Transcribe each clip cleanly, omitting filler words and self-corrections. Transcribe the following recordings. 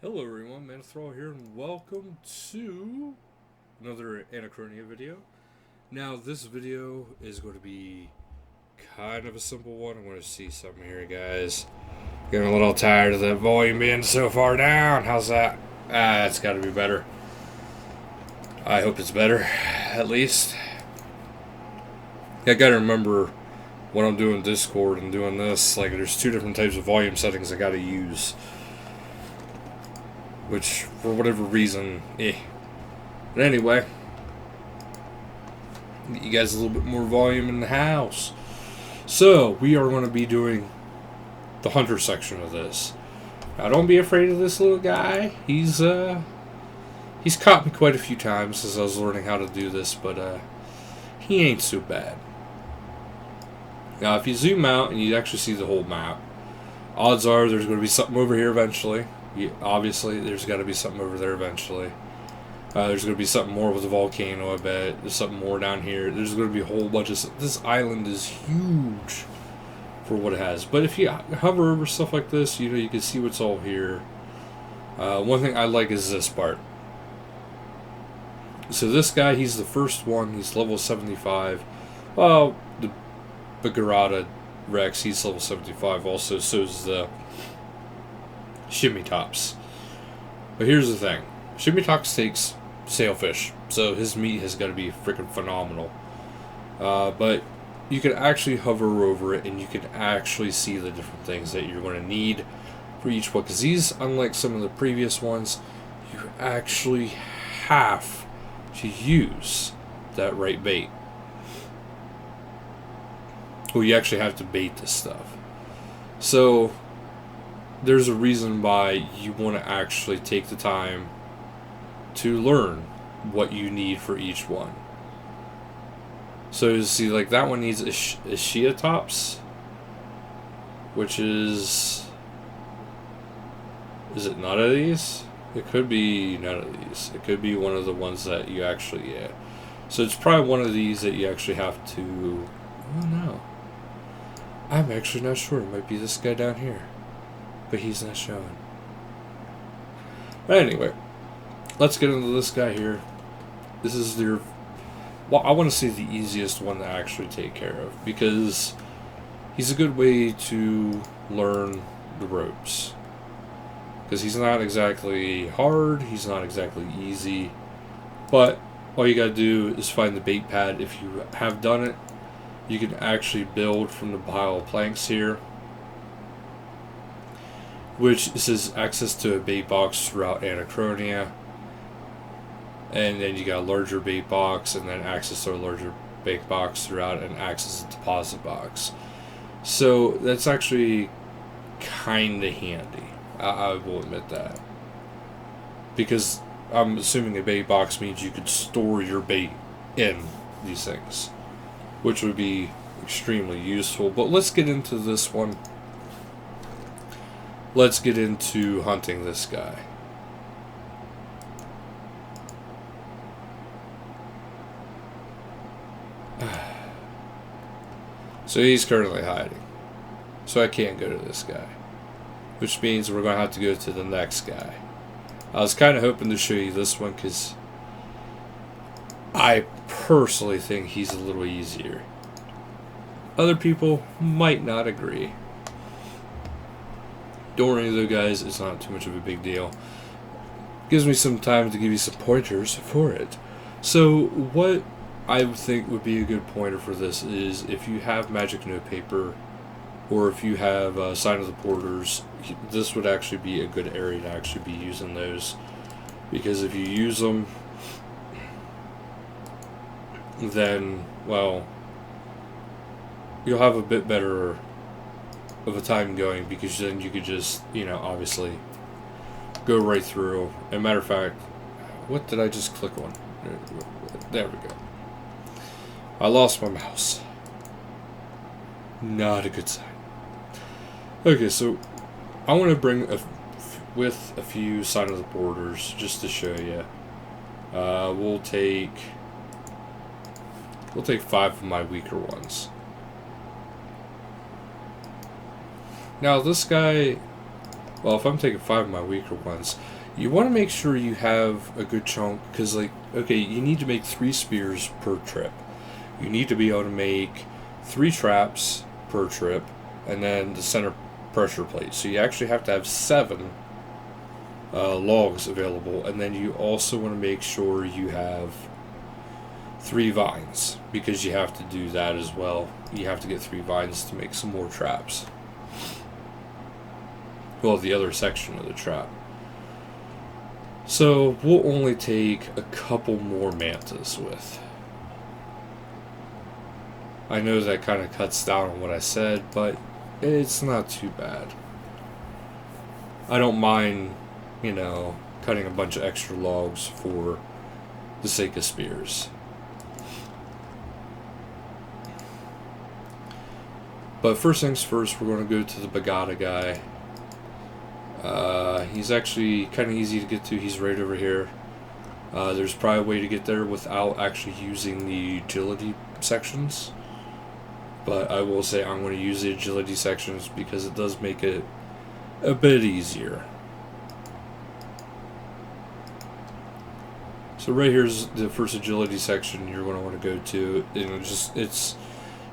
Hello everyone, Manthral here, and welcome to another Anachronia video. Now, this video is going to be kind of a simple one. I'm going to see something here, guys. Getting a little tired of the volume being so far down. How's that? It's got to be better. I hope it's better, at least. I got to remember when I'm doing Discord and doing this, like, there's two different types of volume settings I got to use. Which, for whatever reason, But anyway, get you guys a little bit more volume in the house. So, we are going to be doing the hunter section of this. Now, don't be afraid of this little guy. He's caught me quite a few times as I was learning how to do this, but he ain't so bad. Now, if you zoom out and you actually see the whole map, odds are there's going to be something over here eventually. Obviously, there's got to be something over there eventually. There's going to be something more with the volcano, I bet. There's something more down here. There's going to be a whole bunch of stuff. This island is huge for what it has. But if you hover over stuff like this, you can see what's all here. One thing I like is this part. So this guy, he's the first one. He's level 75. Well, the Bagherata Rex, he's level 75 also. So is the Shimmy Tops. But here's the thing. Shimmy Tops takes sailfish, so his meat has got to be freaking phenomenal. But you can actually hover over it and you can actually see the different things that you're going to need for each one. Because these, unlike some of the previous ones, you actually have to use that right bait. Well, you actually have to bait this stuff. So there's a reason why you want to actually take the time to learn what you need for each one. So you see, like, that one needs a Shia Tops, which is it none of these? It could be none of these. It could be one of the ones that you actually, So it's probably one of these that you actually have to, oh no. I'm actually not sure. It might be this guy down here. But he's not showing. But anyway, let's get into this guy here. This is I want to say the easiest one to actually take care of, because he's a good way to learn the ropes. Because he's not exactly hard, he's not exactly easy, but all you gotta do is find the bait pad. If you have done it, you can actually build from the pile of planks here, which says access to a bait box throughout Anachronia. And then you got a larger bait box, and then access to a larger bait box throughout, and access to the deposit box. So that's actually kind of handy. I will admit that. Because I'm assuming a bait box means you could store your bait in these things, which would be extremely useful. But let's get into this one. Let's get into hunting this guy. So he's currently hiding. So I can't go to this guy. Which means we're going to have to go to the next guy. I was kind of hoping to show you this one because I personally think he's a little easier. Other people might not agree. Don't worry though, guys, it's not too much of a big deal. Gives me some time to give you some pointers for it. So what I think would be a good pointer for this is if you have magic notepaper, or if you have Sign of the Porters, this would actually be a good area to actually be using those. Because if you use them, then, well, you'll have a bit better of a time going, because then you could just, obviously go right through. As a matter of fact, what did I just click on? There we go. I lost my mouse. Not a good sign. Okay, so I want to bring with a few Sign of the Porters just to show you. We'll take 5 of my weaker ones. Now this guy Well, if I'm taking 5 of my weaker ones, you want to make sure you have a good chunk, because, like, okay, you need to make 3 spears per trip. You need to be able to make 3 traps per trip, and then the center pressure plate. So you actually have to have 7 logs available, and then you also want to make sure you have 3 vines, because you have to do that as well. You have to get 3 vines to make some more traps. Well, the other section of the trap. So we'll only take a couple more mantas with. I know that kind of cuts down on what I said, but it's not too bad. I don't mind, you know, cutting a bunch of extra logs for the sake of spears. But first things first, we're going to go to the Bagada guy. He's actually kind of easy to get to. He's right over here. There's probably a way to get there without actually using the agility sections. But I will say I'm going to use the agility sections because it does make it a bit easier. So right here's the first agility section you're going to want to go to. And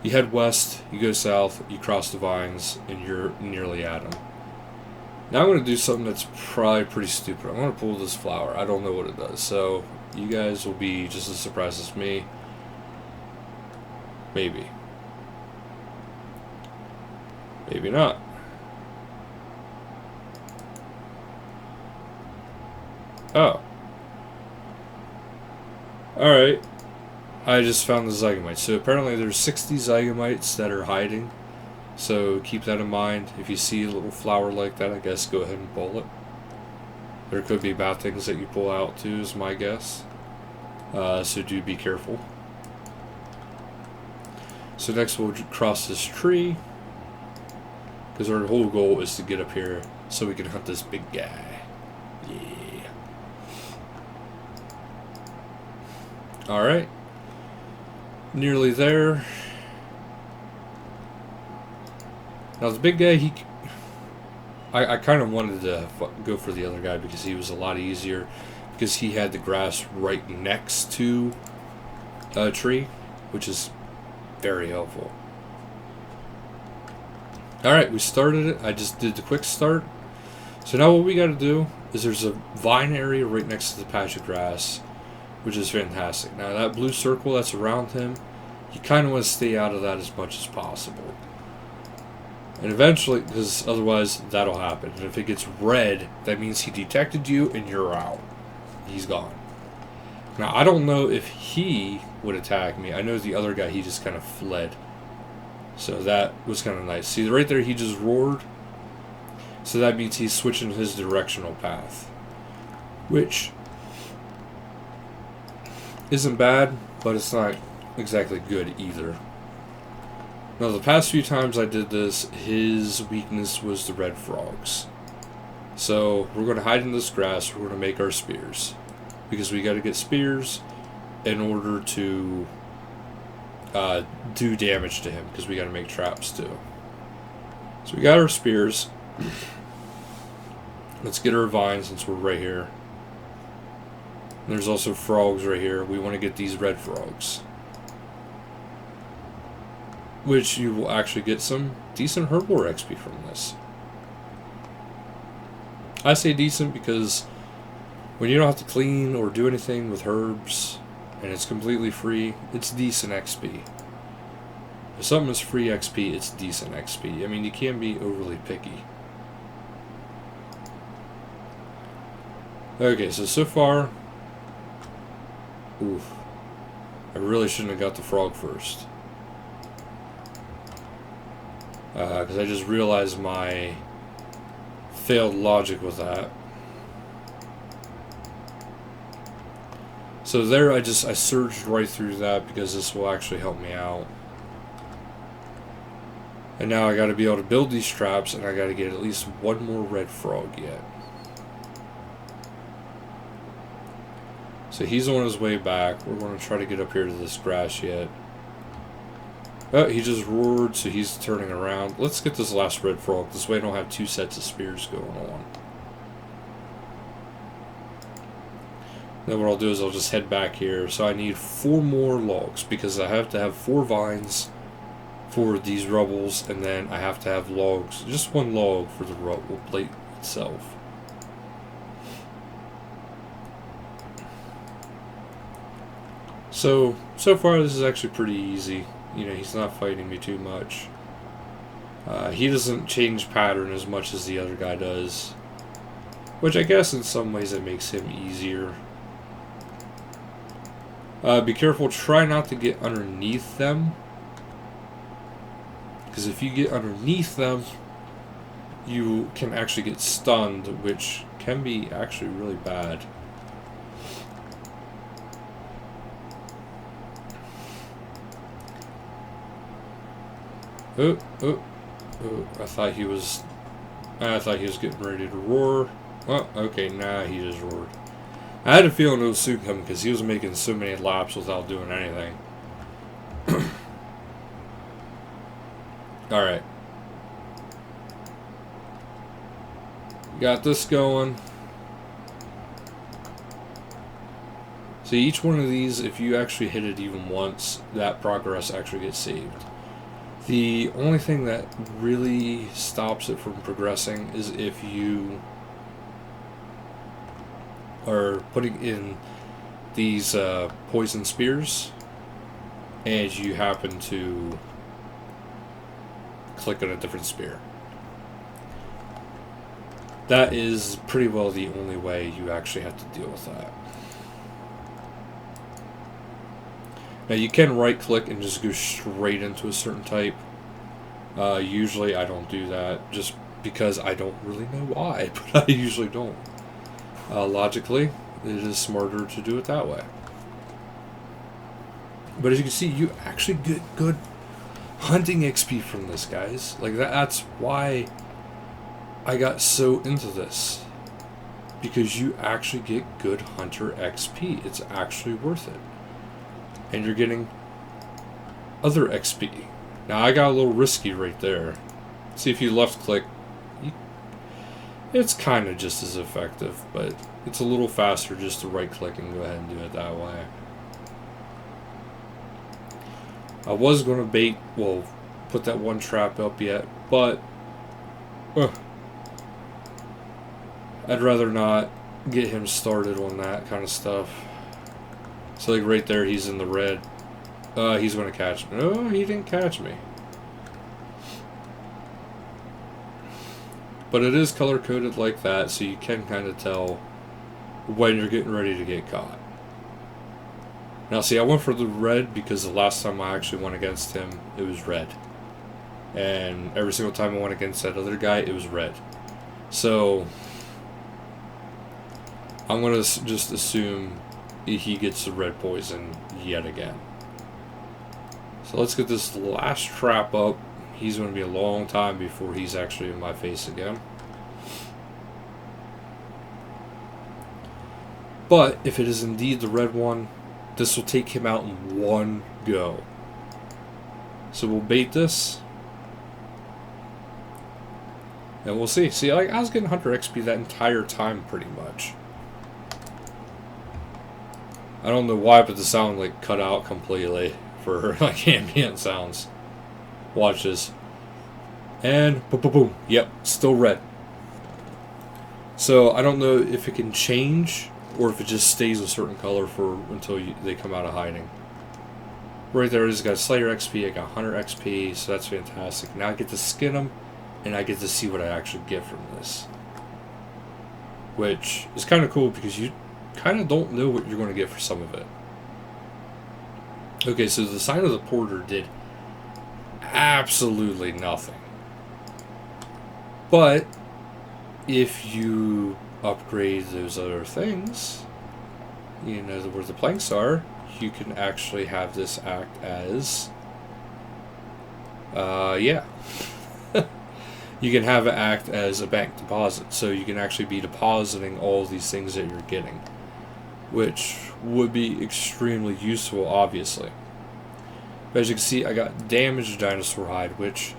you head west, you go south, you cross the vines, and you're nearly at them. Now I'm going to do something that's probably pretty stupid. I'm going to pull this flower. I don't know what it does. So you guys will be just as surprised as me. Maybe. Maybe not. Oh. Alright. I just found the Zygomites. So apparently there's 60 Zygomites that are hiding. So keep that in mind. If you see a little flower like that, I guess go ahead and pull it. There could be bad things that you pull out too, is my guess. So do be careful. So next we'll cross this tree. Because our whole goal is to get up here so we can hunt this big guy. Yeah. Alright. Nearly there. Now the big guy, I kind of wanted to go for the other guy because he was a lot easier. Because he had the grass right next to a tree, which is very helpful. Alright, we started it. I just did the quick start. So now what we got to do is there's a vine area right next to the patch of grass, which is fantastic. Now that blue circle that's around him, you kind of want to stay out of that as much as possible. And eventually, because otherwise that'll happen. And if it gets red, that means he detected you and you're out. He's gone. Now, I don't know if he would attack me. I know the other guy, he just kind of fled. So that was kind of nice. See, right there, he just roared. So that means he's switching his directional path. Which isn't bad, but it's not exactly good either. Now, the past few times I did this, his weakness was the red frogs. So, we're going to hide in this grass, we're going to make our spears. Because we got to get spears in order to do damage to him, because we got to make traps too. So we got our spears. Let's get our vines since we're right here. And there's also frogs right here. We want to get these red frogs. Which you will actually get some decent herbivore XP from this. I say decent because when you don't have to clean or do anything with herbs and it's completely free, it's decent XP. If something is free XP, it's decent XP. I mean, you can't be overly picky. Okay, so far... Oof. I really shouldn't have got the frog first. Because I just realized my failed logic with that. So there I surged right through that because this will actually help me out. And now I got to be able to build these traps, and I got to get at least one more red frog yet. So he's on his way back. We're going to try to get up here to this grass yet. Oh, he just roared, so he's turning around. Let's get this last red frog. This way I don't have two sets of spears going on. Then what I'll do is I'll just head back here. So I need 4 more logs because I have to have 4 vines for these rubbles, and then I have to have logs, just 1 log for the rubble plate itself. So far this is actually pretty easy. You know, he's not fighting me too much. He doesn't change pattern as much as the other guy does, which I guess in some ways it makes him easier. Be careful, try not to get underneath them, because if you get underneath them, you can actually get stunned, which can be actually really bad. Oh, I thought he was getting ready to roar. Oh, okay, nah, he just roared. I had a feeling it was soon coming because he was making so many laps without doing anything. Alright. Got this going. See, each one of these, if you actually hit it even once, that progress actually gets saved. The only thing that really stops it from progressing is if you are putting in these poison spears and you happen to click on a different spear. That is pretty well the only way you actually have to deal with that. Now you can right click and just go straight into a certain type. Usually I don't do that just because I don't really know why, but I usually don't. Logically, it is smarter to do it that way. But as you can see, you actually get good hunting XP from this, guys. Like that's why I got so into this. Because you actually get good hunter XP. It's actually worth it. And you're getting other XP. Now I got a little risky right there. See, if you left click, it's kind of just as effective, but it's a little faster just to right click and go ahead and do it that way. I was going to put that one trap up yet, but I'd rather not get him started on that kind of stuff. So like right there, he's in the red. He's going to catch me. No, he didn't catch me. But it is color-coded like that, so you can kind of tell when you're getting ready to get caught. Now see, I went for the red because the last time I actually went against him, it was red. And every single time I went against that other guy, it was red. So I'm going to just assume he gets the red poison yet again. So let's get this last trap up. He's going to be a long time before he's actually in my face again. But if it is indeed the red one, this will take him out in one go. So we'll bait this. And we'll see. See, like, I was getting Hunter XP that entire time pretty much. I don't know why, but the sound like cut out completely for like ambient sounds. Watch this. And boom, boom, boom. Yep, still red. So I don't know if it can change or if it just stays a certain color until they come out of hiding. Right there, I just got Slayer XP, I got Hunter XP, so that's fantastic. Now I get to skin them, and I get to see what I actually get from this. Which is kind of cool because you kind of don't know what you're going to get for some of it. Okay, so the Sign of the Porter did absolutely nothing. But if you upgrade those other things, you know where the planks are, you can actually have this act as you can have it act as a bank deposit, so you can actually be depositing all these things that you're getting, which would be extremely useful, obviously. As you can see, I got damaged dinosaur hide, which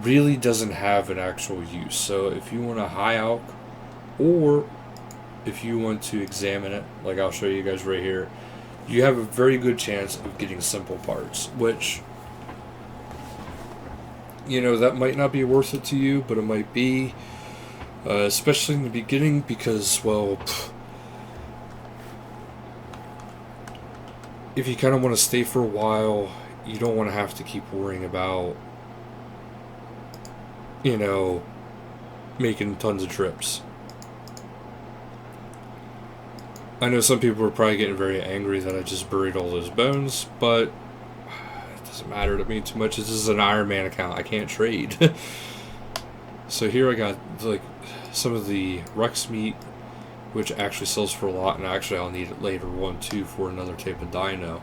really doesn't have an actual use. So if you want a high alch, or if you want to examine it, like I'll show you guys right here, you have a very good chance of getting simple parts, which, you know, that might not be worth it to you, but it might be, especially in the beginning, because, well, if you kind of want to stay for a while, you don't want to have to keep worrying about, you know, making tons of trips. I know some people are probably getting very angry that I just buried all those bones, but it doesn't matter to me too much. This is an Iron Man account. I can't trade. So here I got like some of the Rex meat, which actually sells for a lot, and actually I'll need it later on too for another type of dino.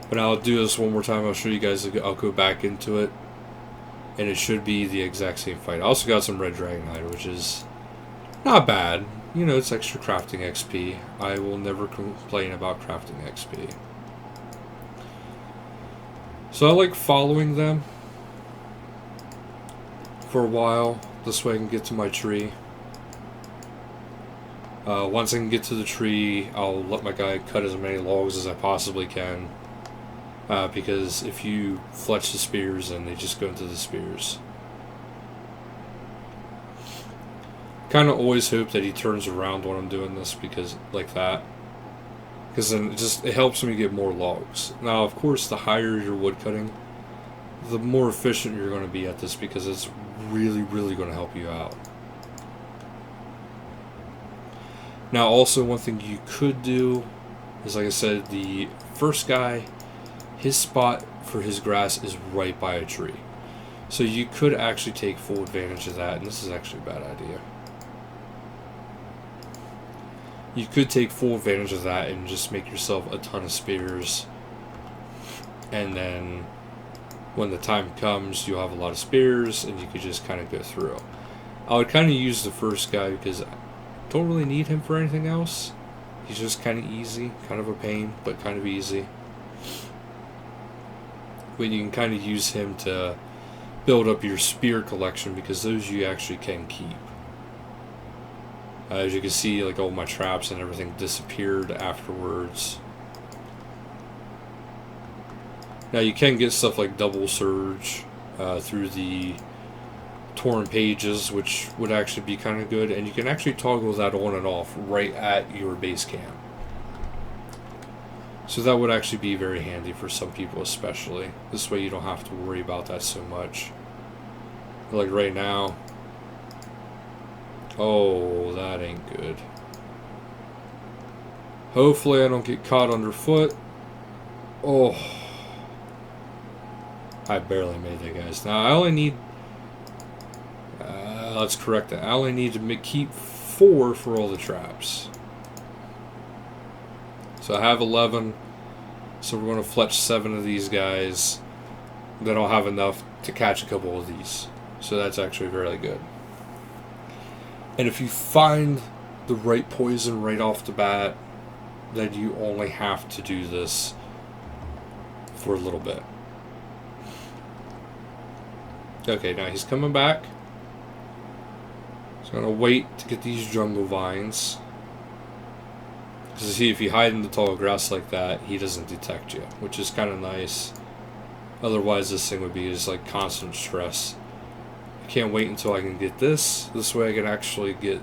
But I'll do this one more time. I'll show you guys. I'll go back into it, and it should be the exact same fight. I also got some red dragon hide, which is not bad. You know, it's extra crafting XP. I will never complain about crafting XP. So I like following them for a while. This way I can get to my tree. Once I can get to the tree, I'll let my guy cut as many logs as I possibly can. Because if you fletch the spears, then they just go into the spears. Kind of always hope that he turns around when I'm doing this, because like that, because then it helps me get more logs. Now, of course, the higher your wood cutting, the more efficient you're going to be at this, because it's really going to help you out. Now, also one thing you could do is, like I said, the first guy, his spot for his grass is right by a tree, so you could actually take full advantage of that, and this is actually a bad idea. You could take full advantage of that and just make yourself a ton of spears. And then when the time comes, you'll have a lot of spears and you could just kind of go through. I would kind of use the first guy because I don't really need him for anything else. He's just kind of easy, kind of a pain, but kind of easy. But you can kind of use him to build up your spear collection, because those you actually can keep. As you can see, like all my traps and everything disappeared afterwards. Now you can get stuff like double surge through the torn pages, which would actually be kind of good, and you can actually toggle that on and off right at your base camp. So that would actually be very handy for some people, especially. This way you don't have to worry about that so much. Like right now. Oh, that ain't good. Hopefully I don't get caught underfoot. Oh. I barely made that, guys. Now I only need... let's correct that. I only need to keep 4 for all the traps. So I have 11. So we're going to fletch 7 of these guys. Then I'll have enough to catch a couple of these. So that's actually really good. And if you find the right poison right off the bat, then you only have to do this for a little bit. Okay, now he's coming back. So I'm going to wait to get these jungle vines. Because see, if you hide in the tall grass like that, he doesn't detect you, which is kind of nice. Otherwise, this thing would be just like constant stress. I can't wait until I can get this. This way I can actually get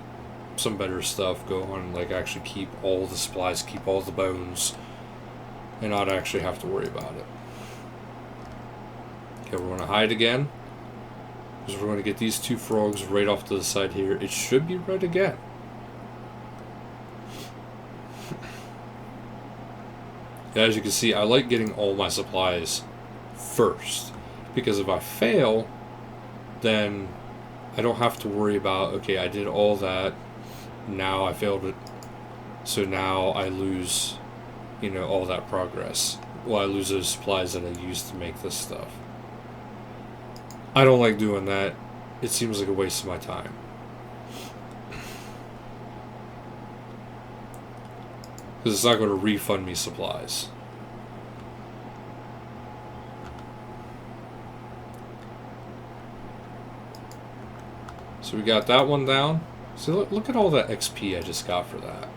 some better stuff going, like actually keep all the supplies, keep all the bones, and not actually have to worry about it. Okay, we're going to hide again. Because we're going to get these 2 frogs right off to the side here. It should be red again. As you can see, I like getting all my supplies first. Because if I fail, then I don't have to worry about, okay, I did all that, now I failed it, so now I lose, you know, all that progress. Well, I lose those supplies that I used to make this stuff. I don't like doing that. It seems like a waste of my time. Because it's not going to refund me supplies. So we got that one down. So look at all that XP I just got for that.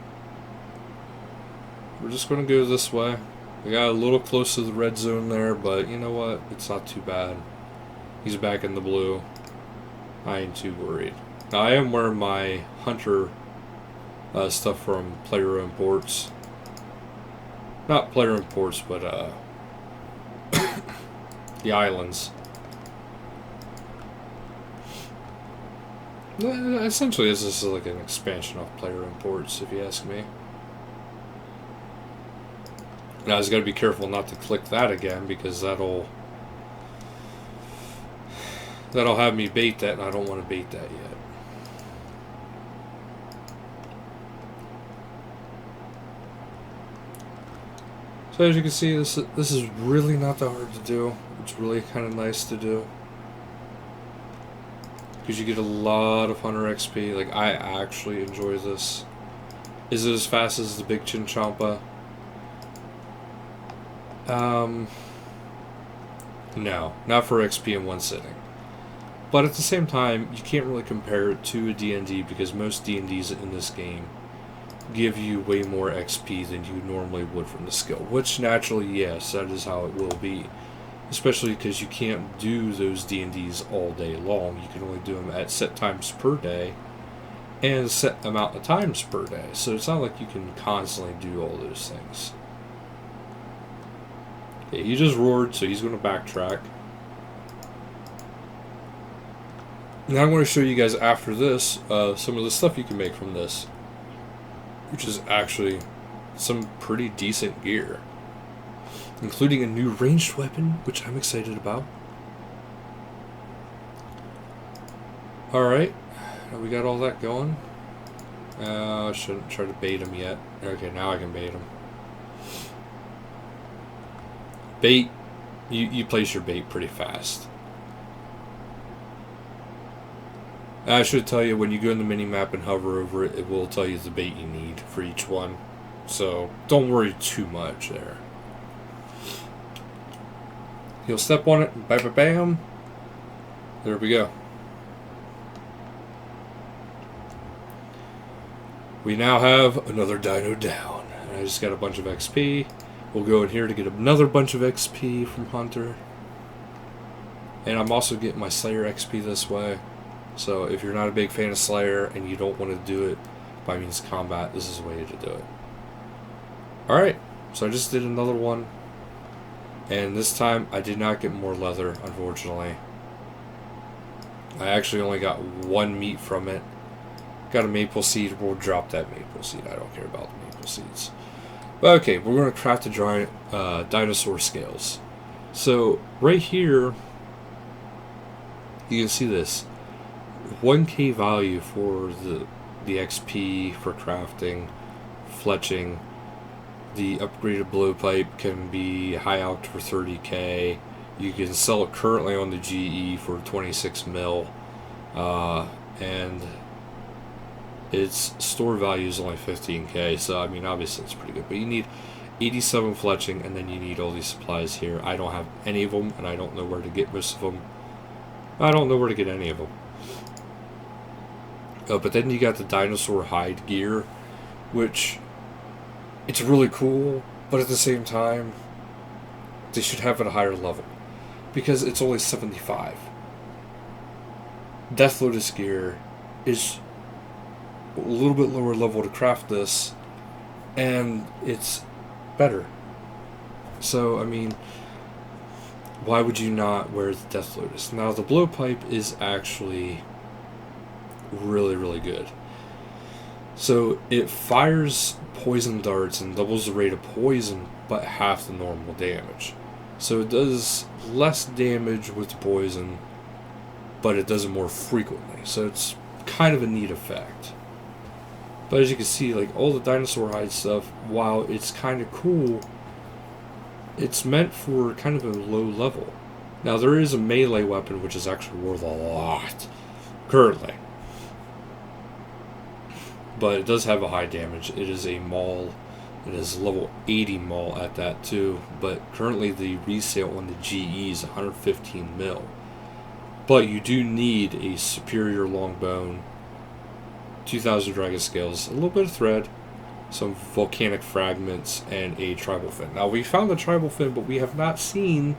We're just going to go this way. We got a little close to the red zone there, but you know what? It's not too bad. He's back in the blue. I ain't too worried. Now, I am wearing my Hunter stuff from Player Imports. Not Player Imports, but the islands. Essentially, this is like an expansion of Player Imports, if you ask me. Now, I just got to be careful not to click that again, because that'll have me bait that, and I don't want to bait that yet. So as you can see, this is really not that hard to do. It's really kind of nice to do, because you get a lot of Hunter XP. Like, I actually enjoy this. Is it as fast as the Big Chinchompa? No, not for XP in one sitting. But at the same time, you can't really compare it to a D&D, because most D&Ds in this game give you way more XP than you normally would from the skill. Which, naturally, yes, that is how it will be. Especially because you can't do those D&Ds all day long. You can only do them at set times per day and set amount of times per day. So it's not like you can constantly do all those things. Okay, he just roared, so he's going to backtrack. Now I'm going to show you guys after this some of the stuff you can make from this, which is actually some pretty decent gear, including a new ranged weapon, which I'm excited about. Alright, we got all that going. I shouldn't try to bait him yet. Okay, now I can bait him. Bait, you place your bait pretty fast. I should tell you, when you go in the mini-map and hover over it, it will tell you the bait you need for each one. So, don't worry too much there. He'll step on it, and bam. There we go. We now have another dino down. And I just got a bunch of XP. We'll go in here to get another bunch of XP from Hunter. And I'm also getting my Slayer XP this way. So if you're not a big fan of Slayer and you don't want to do it by means of combat, this is the way to do it. Alright, so I just did another one. And this time I did not get more leather, unfortunately. I actually only got one meat from it. Got a maple seed. We'll drop that maple seed. I don't care about the maple seeds. But okay, we're going to craft the giant dinosaur scales. So right here, you can see this. 1k value for the XP for crafting, fletching. The upgraded blowpipe can be high out for 30k. You can sell it currently on the GE for 26 mil, and its store value is only 15k. So I mean, obviously it's pretty good, but you need 87 fletching, and then you need all these supplies here. I don't have any of them, and I don't know where to get most of them. I don't know where to get any of them. But then you got the dinosaur hide gear, which it's really cool, but at the same time, they should have it at a higher level, because it's only 75. Death Lotus gear is a little bit lower level to craft this, and it's better. So, I mean, why would you not wear the Death Lotus? Now, the blowpipe is actually really, really good. So it fires poison darts and doubles the rate of poison, but half the normal damage. So it does less damage with poison, but it does it more frequently. So it's kind of a neat effect. But as you can see, like all the dinosaur hide stuff, while it's kind of cool, it's meant for kind of a low level. Now there is a melee weapon which is actually worth a lot currently. But it does have a high damage. It is a maul. It is level 80 maul at that too. But currently the resale on the GE is 115 mil. But you do need a superior long bone, 2,000 dragon scales, a little bit of thread, some volcanic fragments, and a tribal fin. Now, we found the tribal fin, but we have not seen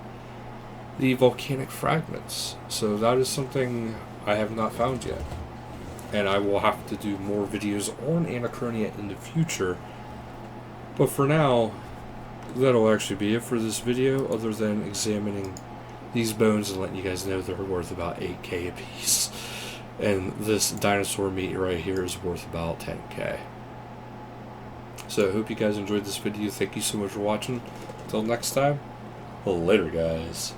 the volcanic fragments. So that is something I have not found yet. And I will have to do more videos on Anachronia in the future. But for now, that'll actually be it for this video, other than examining these bones and letting you guys know they're worth about 8k a piece. And this dinosaur meat right here is worth about 10k. So I hope you guys enjoyed this video. Thank you so much for watching. Until next time, later guys.